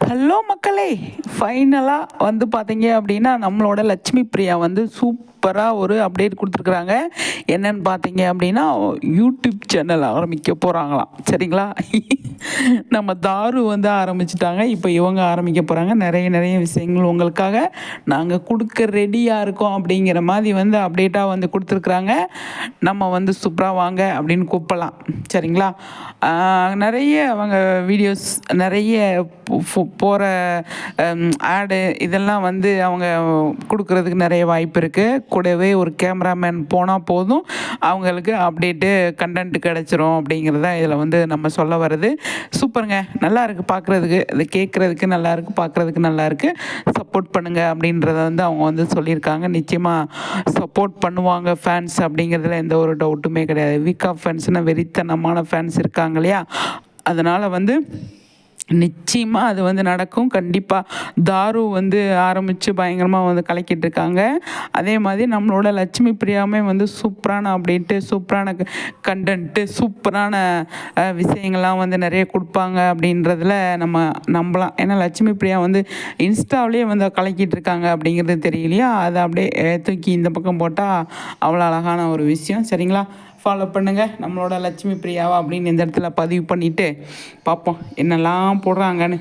Hello மக்களே, ஃபைனலாக வந்து பார்த்தீங்க அப்படின்னா நம்மளோட லட்சுமி பிரியா வந்து சூப்பராக ஒரு அப்டேட் கொடுத்துருக்குறாங்க. என்னன்னு பார்த்தீங்க அப்படின்னா யூடியூப் சேனல் ஆரம்பிக்க போகிறாங்களாம். சரிங்களா? நம்ம தாரு வந்து ஆரம்பிச்சிட்டாங்க, இப்போ இவங்க ஆரம்பிக்க போகிறாங்க. நிறைய நிறைய விஷயங்கள் உங்களுக்காக நாங்கள் கொடுக்க ரெடியாக இருக்கோம் அப்படிங்கிற மாதிரி வந்து அப்டேட்டாக வந்து கொடுத்துருக்குறாங்க. நம்ம வந்து சூப்பராக வாங்க அப்படின்னு கூப்பிடலாம். சரிங்களா? நிறைய அவங்க வீடியோஸ் நிறைய போகிற ஆடு இதெல்லாம் வந்து அவங்க கொடுக்குறதுக்கு நிறைய வாய்ப்பு இருக்குது. கூடவே ஒரு கேமராமேன் போனால் போதும், அவங்களுக்கு அப்டேட்டு கண்டென்ட் கிடச்சிரும் அப்படிங்கிறத இதில் வந்து நம்ம சொல்ல வருது. சூப்பருங்க, நல்லா இருக்குது பார்க்குறதுக்கு, இது கேட்குறதுக்கு நல்லா இருக்குது, பார்க்குறதுக்கு நல்லா இருக்குது. சப்போர்ட் பண்ணுங்கள் அப்படின்றத வந்து அவங்க வந்து சொல்லியிருக்காங்க. நிச்சயமாக சப்போர்ட் பண்ணுவாங்க ஃபேன்ஸ் அப்படிங்கிறதுல எந்த ஒரு டவுட்டுமே கிடையாது. வீக் ஆஃப் ஃபேன்ஸ்னால் வெறித்தனமான ஃபேன்ஸ் இருக்காங்க இல்லையா? அதனால் வந்து நிச்சயமாக அது வந்து நடக்கும். கண்டிப்பாக தாரு வந்து ஆரம்பித்து பயங்கரமாக வந்து கலக்கிட்டு இருக்காங்க. அதே மாதிரி நம்மளோட லட்சுமி பிரியாமே வந்து சூப்பரான அப்டேட்டு, சூப்பரான கண்டென்ட்டு, சூப்பரான விஷயங்கள்லாம் வந்து நிறைய கொடுப்பாங்க அப்படின்றதுல நம்ம நம்பலாம். ஏன்னா லட்சுமி பிரியா வந்து இன்ஸ்டாவிலேயே வந்து கலக்கிட்டு இருக்காங்க அப்படிங்கிறது தெரியலையா? அதை அப்படியே தூக்கி இந்த பக்கம் போட்டால் அவ்வளோ அழகான ஒரு விஷயம். சரிங்களா? ஃபாலோ பண்ணுங்கள் நம்மளோட லட்சுமி பிரியாவா அப்படின்னு இந்த இடத்துல பதிவு பண்ணிவிட்டு பார்ப்போம் என்னெல்லாம் போடுறாங்கன்னு.